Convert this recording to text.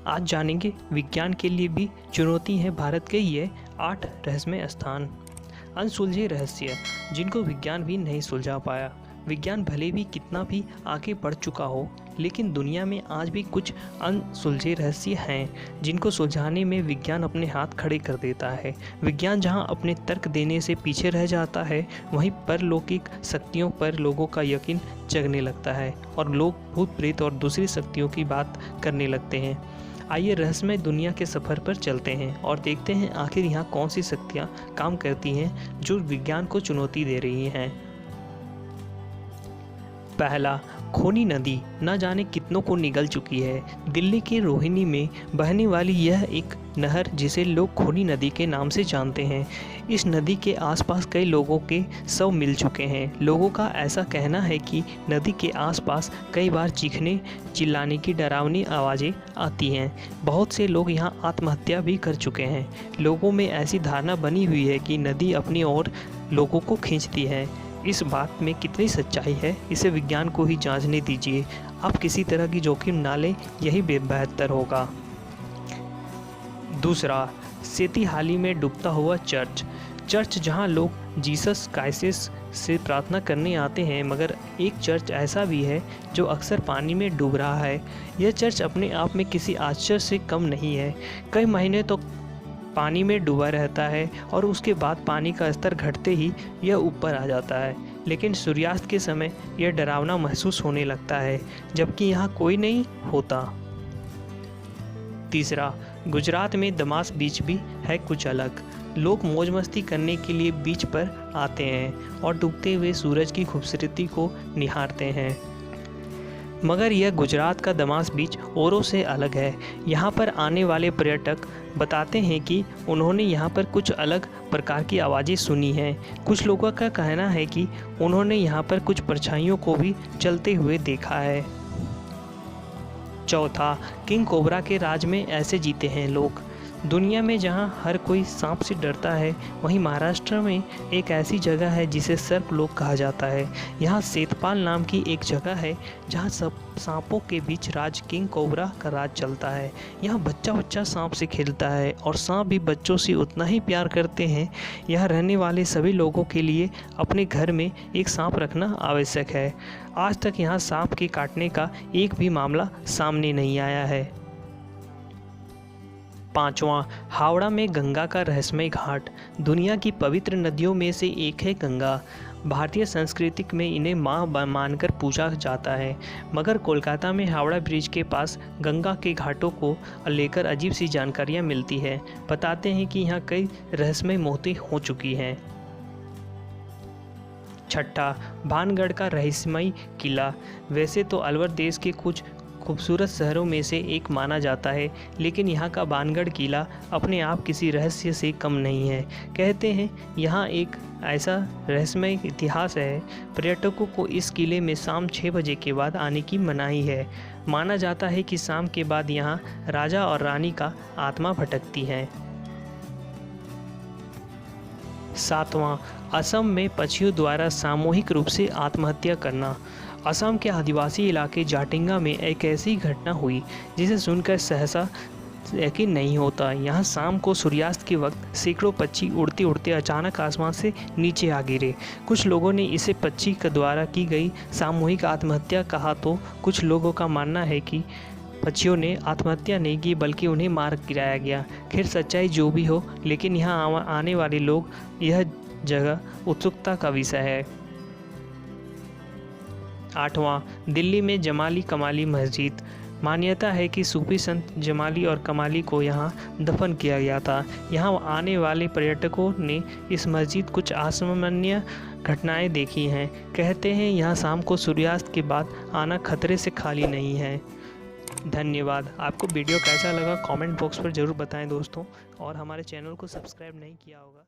आज जानेंगे विज्ञान के लिए भी चुनौती है भारत के ये 8 रहस्यमय स्थान। अनसुलझे रहस्य जिनको विज्ञान भी नहीं सुलझा पाया। विज्ञान भले भी कितना भी आगे बढ़ चुका हो, लेकिन दुनिया में आज भी कुछ अनसुलझे रहस्य हैं जिनको सुलझाने में विज्ञान अपने हाथ खड़े कर देता है। विज्ञान जहां अपने तर्क देने से पीछे रह जाता है, वहीं परलौकिक शक्तियों पर लोगों का यकीन जगने लगता है और लोग भूत प्रेत और दूसरी शक्तियों की बात करने लगते हैं। आइए रहस्यमय दुनिया के सफ़र पर चलते हैं और देखते हैं आखिर यहाँ कौन सी शक्तियाँ काम करती हैं जो विज्ञान को चुनौती दे रही हैं। पहला, खूनी नदी न जाने कितनों को निगल चुकी है। दिल्ली के रोहिणी में बहने वाली यह एक नहर जिसे लोग खूनी नदी के नाम से जानते हैं। इस नदी के आसपास कई लोगों के शव मिल चुके हैं। लोगों का ऐसा कहना है कि नदी के आसपास कई बार चीखने चिल्लाने की डरावनी आवाज़ें आती हैं। बहुत से लोग यहाँ आत्महत्या भी कर चुके हैं। लोगों में ऐसी धारणा बनी हुई है कि नदी अपनी ओर लोगों को खींचती है। इस बात में कितनी सच्चाई है, इसे विज्ञान को ही जांचने दीजिए। आप किसी तरह की जोखिम ना लें, यही बेहतर होगा। दूसरा, सेती हाली में डूबता हुआ चर्च जहां लोग जीसस क्राइस्ट से प्रार्थना करने आते हैं, मगर एक चर्च ऐसा भी है जो अक्सर पानी में डूब रहा है। यह चर्च अपने आप में किसी आश्चर्य से कम नहीं है। कई महीने तो पानी में डूबा रहता है और उसके बाद पानी का स्तर घटते ही यह ऊपर आ जाता है, लेकिन सूर्यास्त के समय यह डरावना महसूस होने लगता है, जबकि यहाँ कोई नहीं होता। तीसरा, गुजरात में दमास बीच भी है कुछ अलग। लोग मौज मस्ती करने के लिए बीच पर आते हैं और डूबते हुए सूरज की खूबसूरती को निहारते हैं, मगर यह गुजरात का दमास बीच औरों से अलग है। यहाँ पर आने वाले पर्यटक बताते हैं कि उन्होंने यहाँ पर कुछ अलग प्रकार की आवाज़ें सुनी हैं। कुछ लोगों का कहना है कि उन्होंने यहाँ पर कुछ परछाइयों को भी चलते हुए देखा है। चौथा, किंग कोबरा के राज में ऐसे जीते हैं लोग। दुनिया में जहां हर कोई सांप से डरता है, वहीं महाराष्ट्र में एक ऐसी जगह है जिसे सर्प लोक कहा जाता है। यहाँ सेतपाल नाम की एक जगह है जहां सब सांपों के बीच राज किंग कोबरा का राज चलता है। यहाँ बच्चा बच्चा सांप से खेलता है और सांप भी बच्चों से उतना ही प्यार करते हैं। यहाँ रहने वाले सभी लोगों के लिए अपने घर में एक सांप रखना आवश्यक है। आज तक यहाँ सांप के काटने का एक भी मामला सामने नहीं आया है। पांचवां, हावड़ा में गंगा का रहस्यमय घाट। दुनिया की पवित्र नदियों में से एक है गंगा। भारतीय संस्कृति में इन्हें माँ मानकर पूजा जाता है, मगर कोलकाता में हावड़ा ब्रिज के पास गंगा के घाटों को लेकर अजीब सी जानकारियाँ मिलती हैं। बताते हैं कि यहाँ कई रहस्यमय मौतें हो चुकी हैं। छठा, भानगढ़ का रहस्यमय किला। वैसे तो अलवर देश के कुछ खूबसूरत शहरों में से एक माना जाता है, लेकिन यहाँ का भानगढ़ किला अपने आप किसी रहस्य से कम नहीं है। कहते हैं यहाँ एक ऐसा रहस्यमय इतिहास है। पर्यटकों को इस किले में शाम 6 बजे के बाद आने की मनाही है। माना जाता है कि शाम के बाद यहाँ राजा और रानी का आत्मा भटकती है। सातवां, असम में पक्षियों द्वारा सामूहिक रूप से आत्महत्या करना। असम के आदिवासी इलाके जाटिंगा में एक ऐसी घटना हुई जिसे सुनकर सहसा यकीन नहीं होता। यहाँ शाम को सूर्यास्त के वक्त सैकड़ों पक्षी उड़ते उड़ते अचानक आसमान से नीचे आ गिरे। कुछ लोगों ने इसे पक्षी के द्वारा की गई सामूहिक आत्महत्या कहा, तो कुछ लोगों का मानना है कि पक्षियों ने आत्महत्या नहीं की बल्कि उन्हें मार गिराया गया। खैर सच्चाई जो भी हो, लेकिन यहाँ आने वाले लोग यह जगह उत्सुकता का विषय है। आठवां, दिल्ली में जमाली कमाली मस्जिद। मान्यता है कि सूफी संत जमाली और कमाली को यहाँ दफन किया गया था। यहाँ आने वाले पर्यटकों ने इस मस्जिद कुछ असामान्य घटनाएं देखी हैं। कहते हैं यहाँ शाम को सूर्यास्त के बाद आना खतरे से खाली नहीं है। धन्यवाद। आपको वीडियो कैसा लगा कमेंट बॉक्स पर ज़रूर बताएं दोस्तों, और हमारे चैनल को सब्सक्राइब नहीं किया होगा